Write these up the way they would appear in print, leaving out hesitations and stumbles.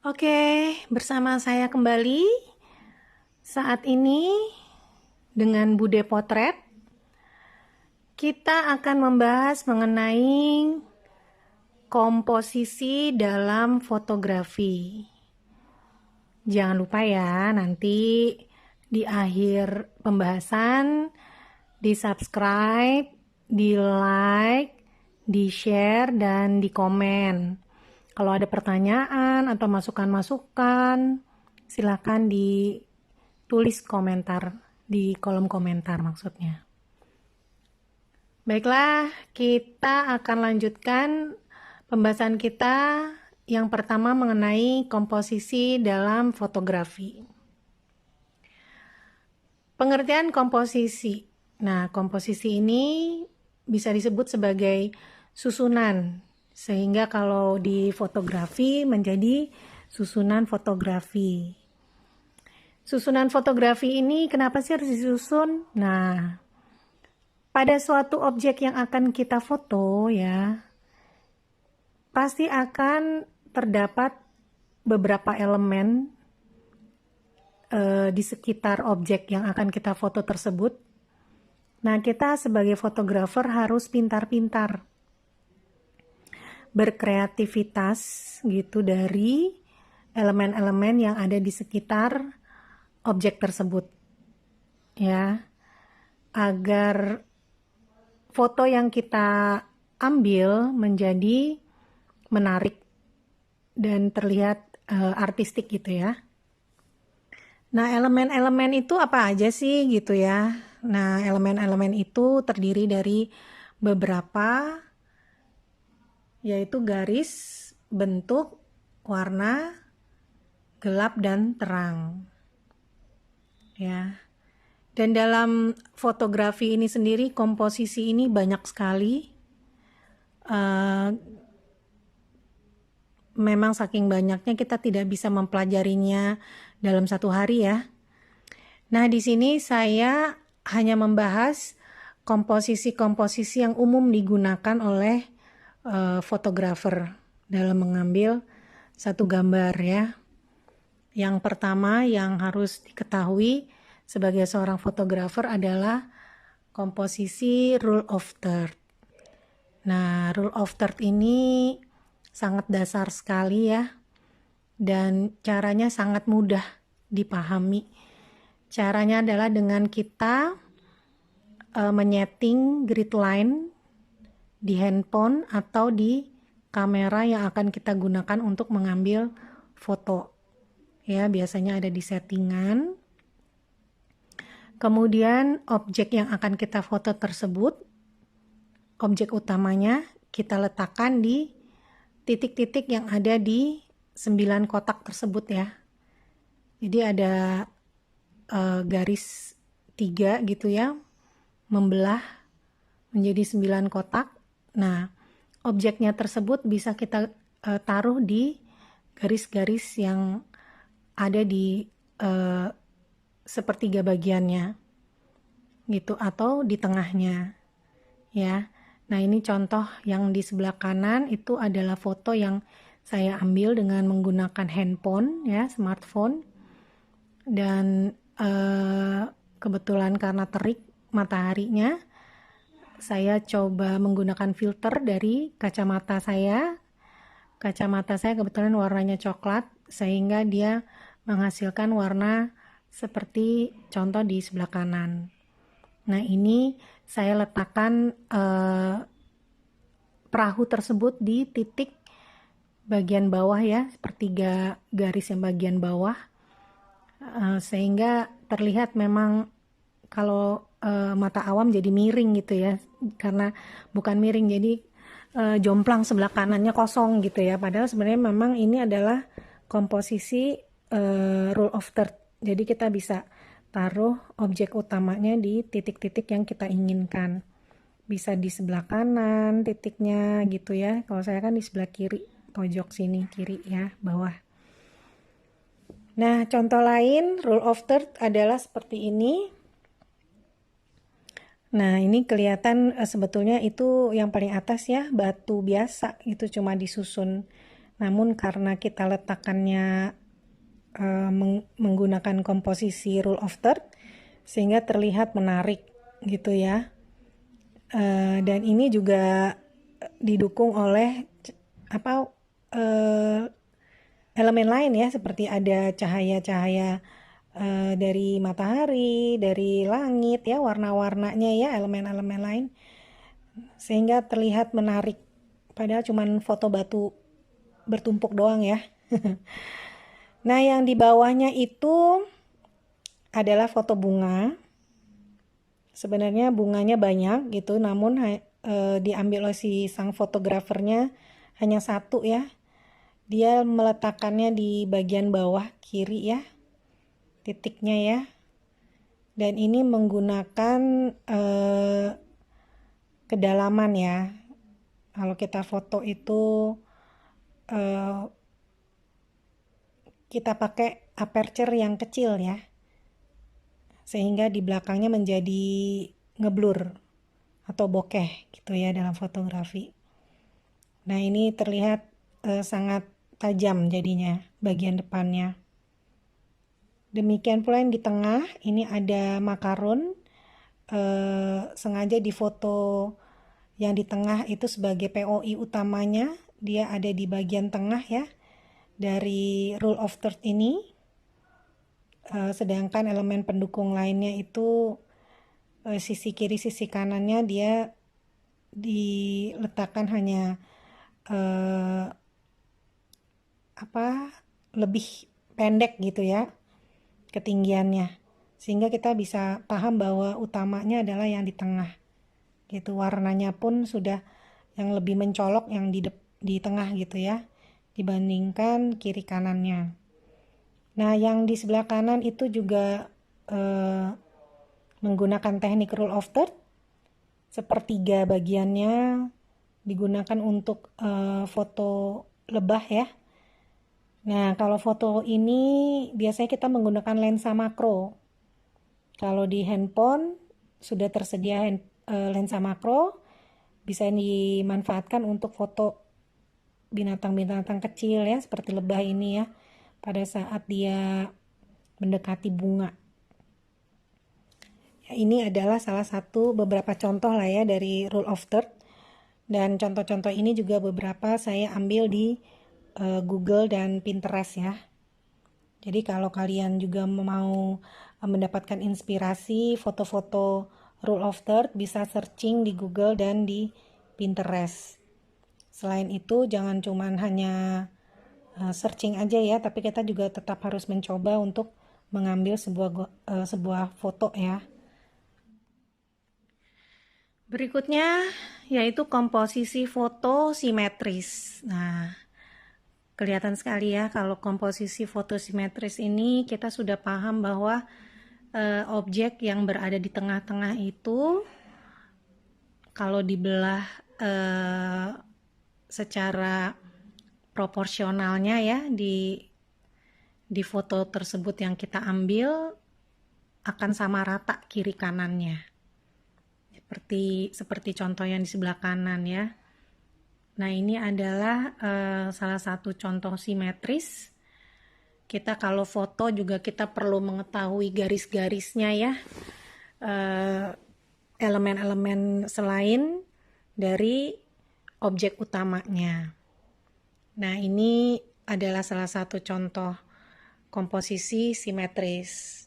Oke, bersama saya kembali saat ini dengan Bude Potret. Kita akan membahas mengenai komposisi dalam fotografi. Jangan lupa ya, nanti di akhir pembahasan di-subscribe, di-like, di-share, dan di-komen. Kalau ada pertanyaan atau masukan-masukan, silakan ditulis komentar di kolom komentar maksudnya. Baiklah, kita akan lanjutkan pembahasan kita yang pertama mengenai komposisi dalam fotografi. Pengertian komposisi. Nah, komposisi ini bisa disebut sebagai susunan. Sehingga kalau di fotografi menjadi susunan fotografi. Susunan fotografi ini kenapa sih harus disusun? Nah, pada suatu objek yang akan kita foto ya, pasti akan terdapat beberapa elemen di sekitar objek yang akan kita foto tersebut. Nah, kita sebagai fotografer harus pintar-pintar berkreativitas gitu dari elemen-elemen yang ada di sekitar objek tersebut ya, agar foto yang kita ambil menjadi menarik dan terlihat artistik gitu ya. Nah, elemen-elemen itu apa aja sih gitu ya. Nah, elemen-elemen itu terdiri dari beberapa, yaitu garis, bentuk, warna, gelap, dan terang. Ya. Dan dalam fotografi ini sendiri, komposisi ini banyak sekali. Memang saking banyaknya kita tidak bisa mempelajarinya dalam satu hari ya. Nah, di sini saya hanya membahas komposisi-komposisi yang umum digunakan oleh fotografer dalam mengambil satu gambar ya. Yang pertama yang harus diketahui sebagai seorang fotografer adalah komposisi rule of third. Nah, rule of third ini sangat dasar sekali ya, dan caranya sangat mudah dipahami. Caranya adalah dengan kita menyeting grid line di handphone atau di kamera yang akan kita gunakan untuk mengambil foto. Ya, biasanya ada di settingan. Kemudian objek yang akan kita foto tersebut, objek utamanya kita letakkan di titik-titik yang ada di 9 kotak tersebut ya. Jadi ada garis 3 gitu ya, membelah menjadi 9 kotak. Nah, objeknya tersebut bisa kita taruh di garis-garis yang ada di sepertiga bagiannya gitu, atau di tengahnya ya. Nah, ini contoh yang di sebelah kanan itu adalah foto yang saya ambil dengan menggunakan handphone ya, smartphone. Dan kebetulan karena terik mataharinya, saya coba menggunakan filter dari kacamata saya. Kacamata saya kebetulan warnanya coklat, sehingga dia menghasilkan warna seperti contoh di sebelah kanan. Nah, ini saya letakkan perahu tersebut di titik bagian bawah ya, sepertiga garis yang bagian bawah, sehingga terlihat memang kalau mata awam jadi miring gitu ya, karena bukan miring, jadi jomplang, sebelah kanannya kosong gitu ya, padahal sebenarnya memang ini adalah komposisi rule of third. Jadi kita bisa taruh objek utamanya di titik-titik yang kita inginkan, bisa di sebelah kanan titiknya gitu ya. Kalau saya kan di sebelah kiri, pojok sini kiri ya, bawah. Nah, contoh lain rule of third adalah seperti ini. Nah, ini kelihatan sebetulnya itu yang paling atas ya, batu biasa itu cuma disusun namun karena kita letakkannya menggunakan komposisi rule of third sehingga terlihat menarik gitu ya. Dan ini juga didukung oleh elemen lain ya, seperti ada cahaya-cahaya dari matahari, dari langit ya, warna-warnanya ya, elemen-elemen lain, sehingga terlihat menarik. Padahal cuman foto batu bertumpuk doang ya. Nah, yang di bawahnya itu adalah foto bunga. Sebenarnya bunganya banyak gitu, namun diambil oleh si sang fotografernya hanya satu ya. Dia meletakkannya di bagian bawah kiri ya, titiknya ya. Dan ini menggunakan kedalaman ya. Kalau kita foto itu kita pakai aperture yang kecil ya, sehingga di belakangnya menjadi ngeblur atau bokeh gitu ya dalam fotografi. Nah, ini terlihat sangat tajam jadinya bagian depannya. Demikian pula yang di tengah, ini ada makaron, sengaja difoto yang di tengah itu sebagai POI utamanya, dia ada di bagian tengah ya dari rule of third ini. Sedangkan elemen pendukung lainnya itu sisi kiri sisi kanannya dia diletakkan hanya lebih pendek gitu ya ketinggiannya, sehingga kita bisa paham bahwa utamanya adalah yang di tengah gitu. Warnanya pun sudah yang lebih mencolok yang di tengah gitu ya dibandingkan kiri kanannya. Nah, yang di sebelah kanan itu juga menggunakan teknik rule of third. Sepertiga bagiannya digunakan untuk foto lebah ya. Nah, kalau foto ini biasanya kita menggunakan lensa makro. Kalau di handphone sudah tersedia lensa makro, bisa dimanfaatkan untuk foto binatang-binatang kecil ya, seperti lebah ini ya, pada saat dia mendekati bunga. Ya, ini adalah salah satu beberapa contoh lah ya dari rule of third. Dan contoh-contoh ini juga beberapa saya ambil di Google dan Pinterest ya. Jadi kalau kalian juga mau mendapatkan inspirasi foto-foto rule of third, bisa searching di Google dan di Pinterest. Selain itu jangan cuman hanya searching aja ya, tapi kita juga tetap harus mencoba untuk mengambil sebuah foto ya. Berikutnya yaitu komposisi foto simetris. Nah, kelihatan sekali ya kalau komposisi foto simetris ini kita sudah paham bahwa objek yang berada di tengah-tengah itu kalau dibelah secara proporsionalnya ya di foto tersebut yang kita ambil akan sama rata kiri kanannya. Seperti contoh yang di sebelah kanan ya. Nah, ini adalah salah satu contoh simetris. Kita kalau foto juga kita perlu mengetahui garis-garisnya ya. Elemen-elemen selain dari objek utamanya. Nah, ini adalah salah satu contoh komposisi simetris.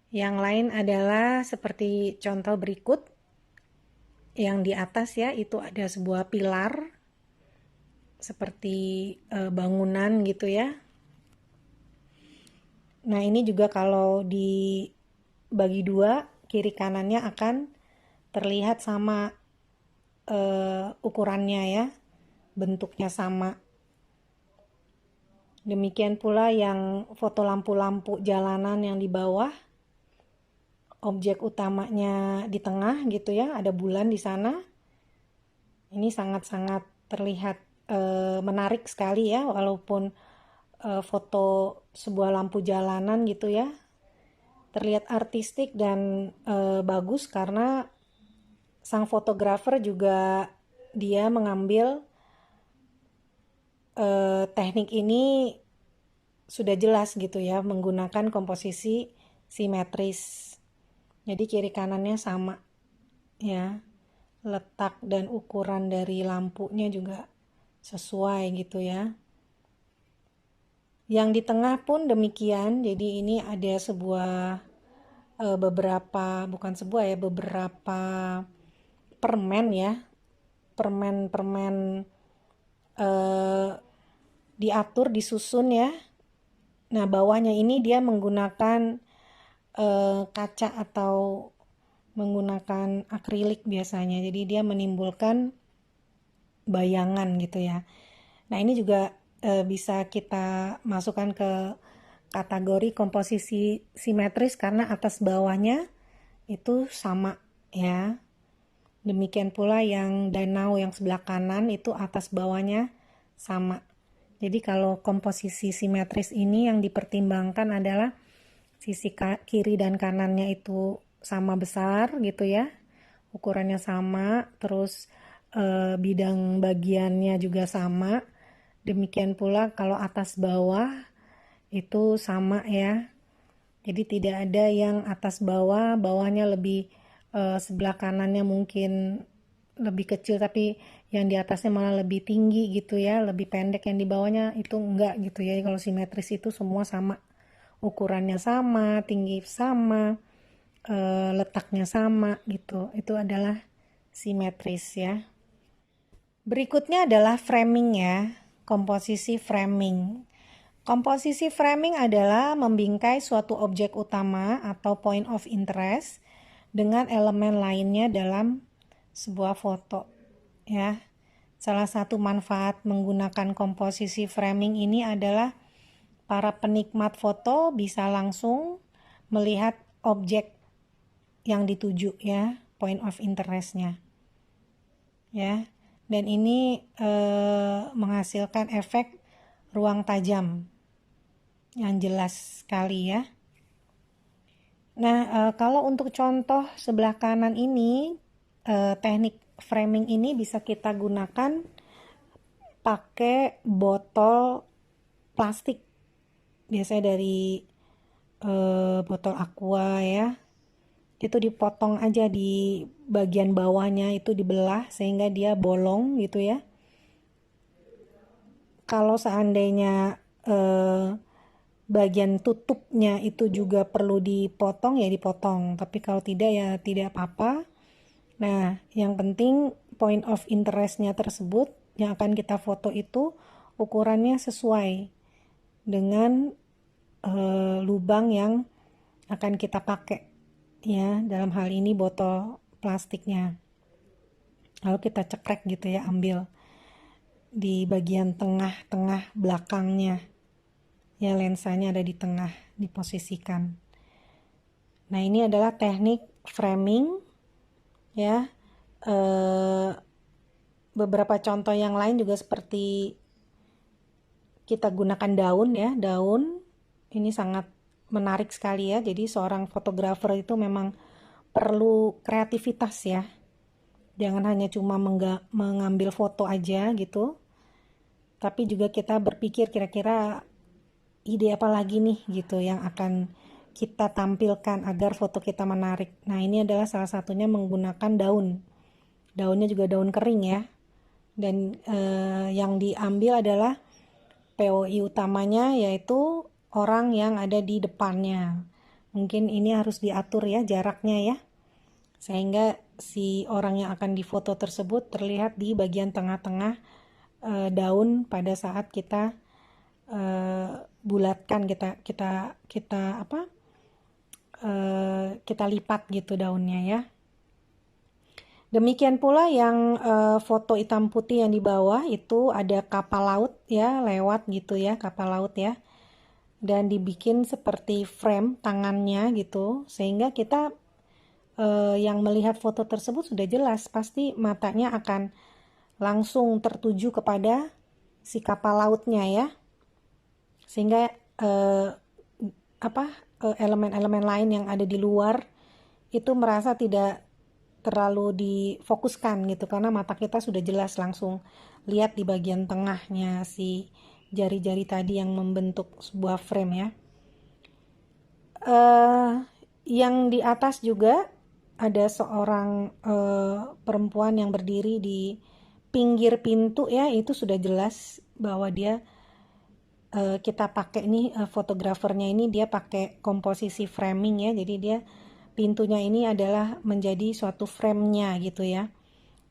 Yang lain adalah seperti contoh berikut. Yang di atas ya, itu ada sebuah pilar seperti bangunan gitu ya. Nah, ini juga kalau dibagi dua, kiri kanannya akan terlihat sama ukurannya ya, bentuknya sama. Demikian pula yang foto lampu-lampu jalanan yang di bawah, objek utamanya di tengah gitu ya, ada bulan di sana. Ini sangat-sangat terlihat menarik sekali ya, walaupun foto sebuah lampu jalanan gitu ya, terlihat artistik dan bagus karena sang fotografer juga dia mengambil teknik ini sudah jelas gitu ya, menggunakan komposisi simetris. Jadi kiri kanannya sama ya. Letak dan ukuran dari lampunya juga sesuai gitu ya. Yang di tengah pun demikian. Jadi ini ada beberapa permen ya. Permen diatur, disusun ya. Nah, bawahnya ini dia menggunakan kaca atau menggunakan akrilik biasanya. Jadi dia menimbulkan bayangan gitu ya. Nah, ini juga bisa kita masukkan ke kategori komposisi simetris karena atas bawahnya itu sama ya. Demikian pula yang danau yang sebelah kanan itu atas bawahnya sama. Jadi kalau komposisi simetris ini yang dipertimbangkan adalah sisi kiri dan kanannya itu sama besar gitu ya, ukurannya sama, terus bidang bagiannya juga sama. Demikian pula kalau atas bawah itu sama ya. Jadi tidak ada yang atas bawah, bawahnya lebih sebelah kanannya mungkin lebih kecil tapi yang di atasnya malah lebih tinggi gitu ya, lebih pendek yang di bawahnya itu enggak gitu ya. Kalau simetris itu semua sama, ukurannya sama, tinggi sama, letaknya sama gitu. Itu adalah simetris ya. Berikutnya adalah framing ya, komposisi framing. Komposisi framing adalah membingkai suatu objek utama atau point of interest dengan elemen lainnya dalam sebuah foto ya. Salah satu manfaat menggunakan komposisi framing ini adalah para penikmat foto bisa langsung melihat objek yang dituju ya, point of interestnya ya. Dan ini menghasilkan efek ruang tajam yang jelas sekali ya. Nah, kalau untuk contoh sebelah kanan ini, teknik framing ini bisa kita gunakan pakai botol plastik. Biasanya dari botol aqua ya. Itu dipotong aja di bagian bawahnya, itu dibelah sehingga dia bolong gitu ya. Kalau seandainya bagian tutupnya itu juga perlu dipotong ya dipotong, tapi kalau tidak ya tidak apa-apa. Nah, yang penting point of interestnya tersebut yang akan kita foto itu ukurannya sesuai dengan lubang yang akan kita pakai ya, dalam hal ini botol plastiknya. Lalu kita cekrek gitu ya, ambil di bagian tengah-tengah belakangnya ya, lensanya ada di tengah, diposisikan. Nah, ini adalah teknik framing ya. Beberapa contoh yang lain juga seperti kita gunakan daun ya, daun ini sangat menarik sekali ya. Jadi seorang fotografer itu memang perlu kreativitas ya. Jangan hanya cuma mengambil foto aja gitu, tapi juga kita berpikir kira-kira ide apa lagi nih gitu yang akan kita tampilkan agar foto kita menarik. Nah, ini adalah salah satunya menggunakan daun. Daunnya juga daun kering ya. Dan yang diambil adalah POI utamanya yaitu orang yang ada di depannya. Mungkin ini harus diatur ya jaraknya ya. Sehingga si orang yang akan difoto tersebut terlihat di bagian tengah-tengah daun pada saat kita bulatkan, kita lipat gitu daunnya ya. Demikian pula yang foto hitam putih yang di bawah itu ada kapal laut ya, lewat gitu ya, kapal laut ya. Dan dibikin seperti frame tangannya gitu, sehingga kita yang melihat foto tersebut sudah jelas, pasti matanya akan langsung tertuju kepada si kapal lautnya ya. Sehingga elemen-elemen lain yang ada di luar itu merasa tidak terlalu difokuskan gitu, karena mata kita sudah jelas langsung lihat di bagian tengahnya si jari-jari tadi yang membentuk sebuah frame ya. Yang di atas juga ada seorang perempuan yang berdiri di pinggir pintu ya, itu sudah jelas bahwa dia kita pakai nih fotografernya ini dia pakai komposisi framing ya, jadi dia pintunya ini adalah menjadi suatu frame-nya gitu ya,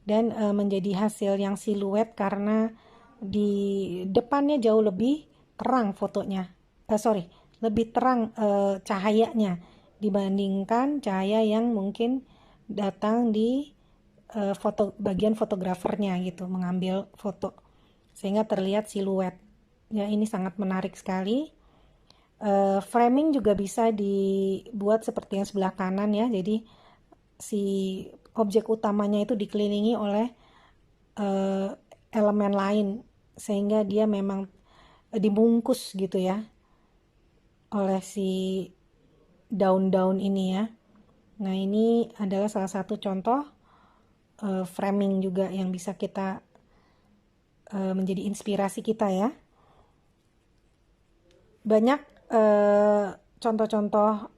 dan menjadi hasil yang siluet karena di depannya jauh lebih terang fotonya, lebih terang cahayanya dibandingkan cahaya yang mungkin datang di bagian fotografernya gitu, mengambil foto sehingga terlihat siluet ya. Ini sangat menarik sekali. Framing juga bisa dibuat seperti yang sebelah kanan ya, jadi si objek utamanya itu dikelilingi oleh elemen lain sehingga dia memang dibungkus gitu ya oleh si daun-daun ini ya. Nah, ini adalah salah satu contoh framing juga yang bisa kita menjadi inspirasi kita ya. Banyak contoh-contoh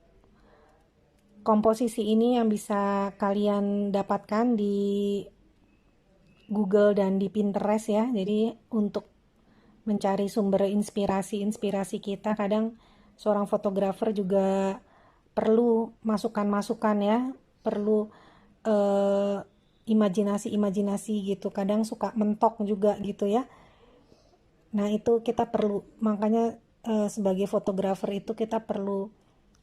komposisi ini yang bisa kalian dapatkan di Google dan di Pinterest ya. Jadi untuk mencari sumber inspirasi kita, kadang seorang fotografer juga perlu masukan-masukan ya, perlu imajinasi gitu, kadang suka mentok juga gitu ya. Nah itu kita perlu, makanya sebagai fotografer itu kita perlu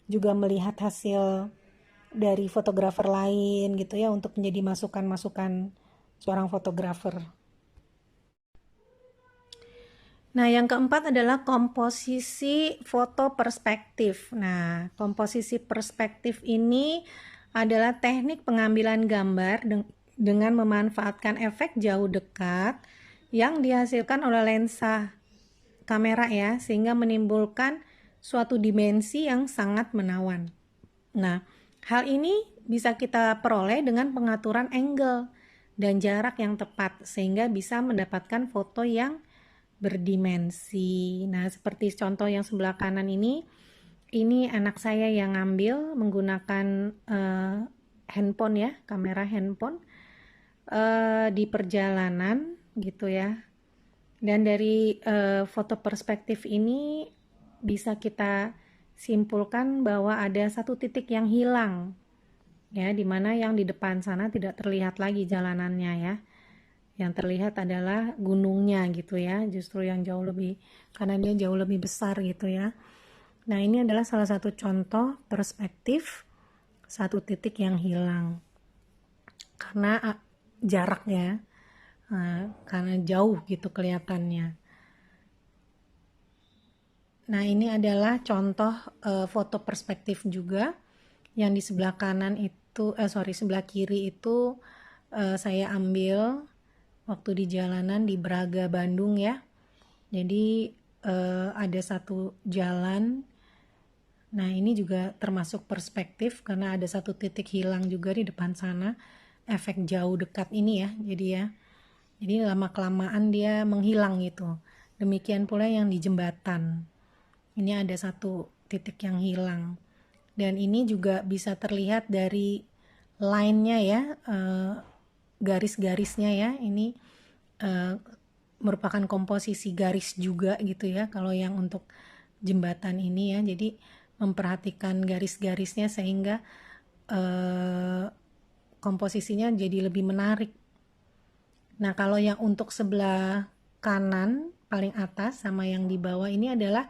juga melihat hasil dari fotografer lain gitu ya, untuk menjadi masukan-masukan seorang fotografer. Nah, yang keempat adalah komposisi foto perspektif. Nah, komposisi perspektif ini adalah teknik pengambilan gambar dengan memanfaatkan efek jauh dekat yang dihasilkan oleh lensa kamera ya, sehingga menimbulkan suatu dimensi yang sangat menawan. Nah, hal ini bisa kita peroleh dengan pengaturan angle dan jarak yang tepat sehingga bisa mendapatkan foto yang berdimensi. Nah, seperti contoh yang sebelah kanan ini anak saya yang ngambil menggunakan handphone ya, kamera handphone di perjalanan gitu ya. Dan dari foto perspektif ini bisa kita simpulkan bahwa ada satu titik yang hilang ya, dimana yang di depan sana tidak terlihat lagi jalanannya ya. Yang terlihat adalah gunungnya gitu ya, justru yang jauh lebih, karena dia jauh lebih besar gitu ya. Nah, ini adalah salah satu contoh perspektif satu titik yang hilang karena jaraknya, karena jauh gitu kelihatannya. Nah, ini adalah contoh foto perspektif juga yang di sebelah kanan itu, sebelah kiri itu saya ambil waktu di jalanan di Braga, Bandung ya. Jadi ada satu jalan. Nah, ini juga termasuk perspektif karena ada satu titik hilang juga di depan sana. Efek jauh dekat ini ya. Jadi lama-kelamaan dia menghilang gitu. Demikian pula yang di jembatan. Ini ada satu titik yang hilang. Dan ini juga bisa terlihat dari line-nya ya, garis-garisnya ya. Ini merupakan komposisi garis juga gitu ya kalau yang untuk jembatan ini ya. Jadi memperhatikan garis-garisnya sehingga komposisinya jadi lebih menarik. Nah, kalau yang untuk sebelah kanan paling atas sama yang di bawah ini adalah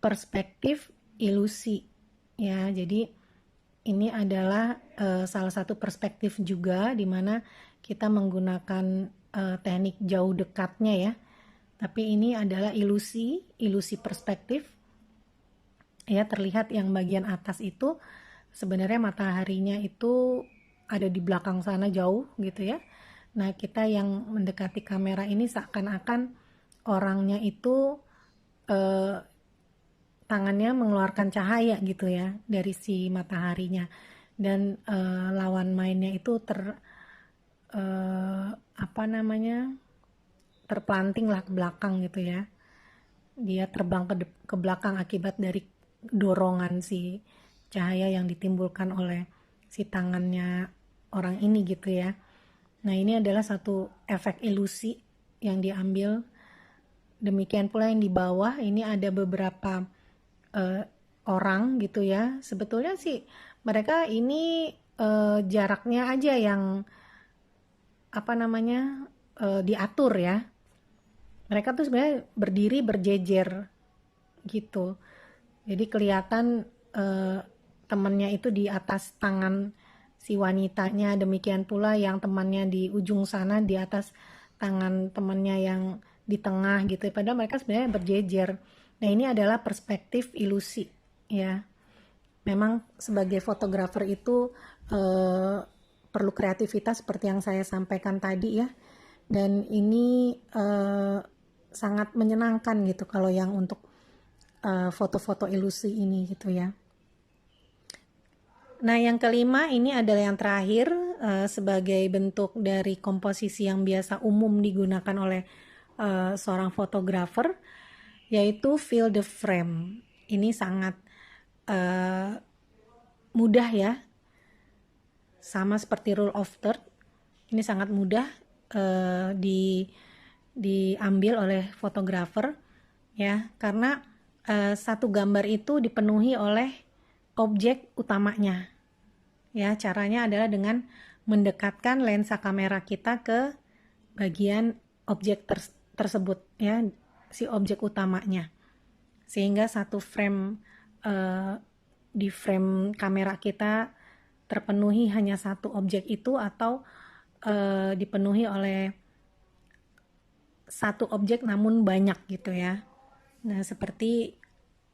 perspektif ilusi ya. Jadi ini adalah salah satu perspektif juga di mana kita menggunakan teknik jauh dekatnya ya. Tapi ini adalah ilusi perspektif. Ya, terlihat yang bagian atas itu sebenarnya mataharinya itu ada di belakang sana jauh gitu ya. Nah, kita yang mendekati kamera ini seakan-akan orangnya itu tangannya mengeluarkan cahaya gitu ya dari si mataharinya, dan lawan mainnya itu terpelanting lah ke belakang gitu ya. Dia terbang ke belakang akibat dari dorongan si cahaya yang ditimbulkan oleh si tangannya orang ini gitu ya. Nah, ini adalah satu efek ilusi yang diambil. Demikian pula yang di bawah ini ada beberapa orang gitu ya. Sebetulnya sih mereka ini jaraknya aja yang diatur ya. Mereka tuh sebenarnya berdiri berjejer gitu. Jadi kelihatan temannya itu di atas tangan si wanitanya, demikian pula yang temannya di ujung sana di atas tangan temannya yang di tengah gitu. Padahal mereka sebenarnya berjejer. Nah, ini adalah perspektif ilusi ya. Memang sebagai fotografer itu perlu kreativitas seperti yang saya sampaikan tadi ya. Dan ini sangat menyenangkan gitu kalau yang untuk foto-foto ilusi ini gitu ya. Nah, yang kelima ini adalah yang terakhir sebagai bentuk dari komposisi yang biasa umum digunakan oleh seorang fotografer, yaitu fill the frame. Ini sangat mudah ya, sama seperti rule of third. Ini sangat mudah diambil oleh fotografer ya, karena satu gambar itu dipenuhi oleh objek utamanya ya. Caranya adalah dengan mendekatkan lensa kamera kita ke bagian objek tersebut ya, si objek utamanya, sehingga satu frame di frame kamera kita terpenuhi hanya satu objek itu, atau dipenuhi oleh satu objek namun banyak gitu ya. Nah, seperti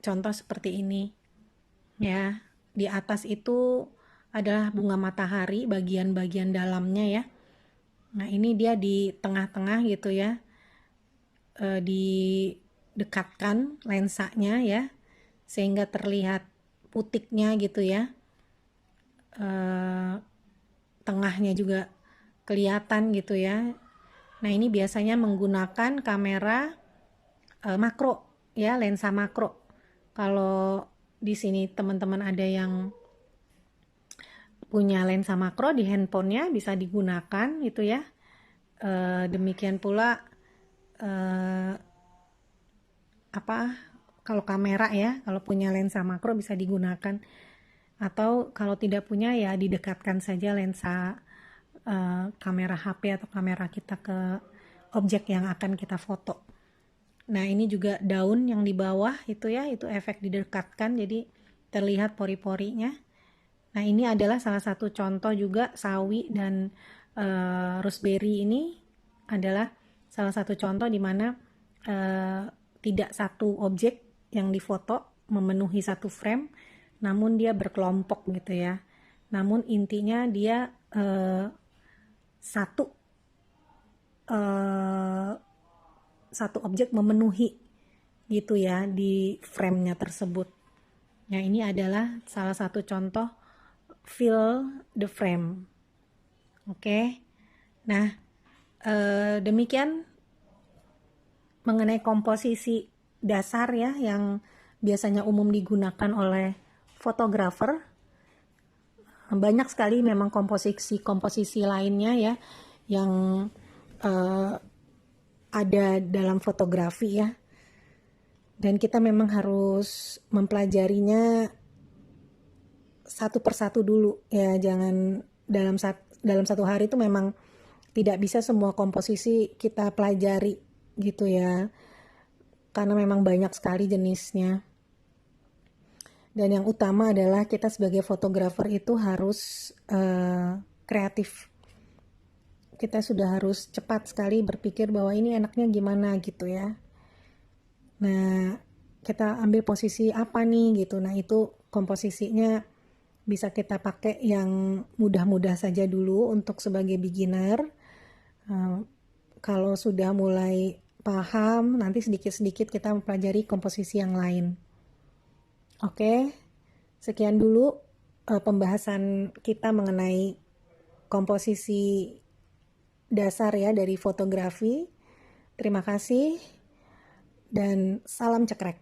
contoh seperti ini ya. Di atas itu adalah bunga matahari bagian-bagian dalamnya ya. Nah, ini dia di tengah-tengah gitu ya, didekatkan lensanya ya, sehingga terlihat putiknya gitu ya. Tengahnya juga kelihatan gitu ya. Nah, ini biasanya menggunakan kamera makro ya, lensa makro. Kalau di sini teman-teman ada yang punya lensa makro di handphonenya, bisa digunakan gitu ya. Demikian pula kalau kamera ya, kalau punya lensa makro bisa digunakan, atau kalau tidak punya ya didekatkan saja lensa kamera HP atau kamera kita ke objek yang akan kita foto. Nah, ini juga daun yang di bawah itu ya, itu efek didekatkan jadi terlihat pori-porinya. Nah, ini adalah salah satu contoh juga sawi dan raspberry. Ini adalah salah satu contoh di mana tidak satu objek yang difoto memenuhi satu frame, namun dia berkelompok gitu ya. Namun intinya dia satu objek memenuhi gitu ya di frame-nya tersebut. Nah, ini adalah salah satu contoh fill the frame. Oke. Nah, demikian mengenai komposisi dasar ya yang biasanya umum digunakan oleh fotografer. Banyak sekali memang komposisi lainnya ya yang ada dalam fotografi ya, dan kita memang harus mempelajarinya satu persatu dulu ya. Jangan dalam satu hari itu memang tidak bisa semua komposisi kita pelajari gitu ya, karena memang banyak sekali jenisnya. Dan yang utama adalah kita sebagai fotografer itu harus kreatif. Kita sudah harus cepat sekali berpikir bahwa ini enaknya gimana gitu ya. Nah, kita ambil posisi apa nih gitu. Nah, itu komposisinya bisa kita pakai yang mudah-mudah saja dulu untuk sebagai beginner. Kalau sudah mulai paham, nanti sedikit-sedikit kita mempelajari komposisi yang lain. Oke, sekian dulu pembahasan kita mengenai komposisi dasar ya dari fotografi. Terima kasih dan salam cekrek.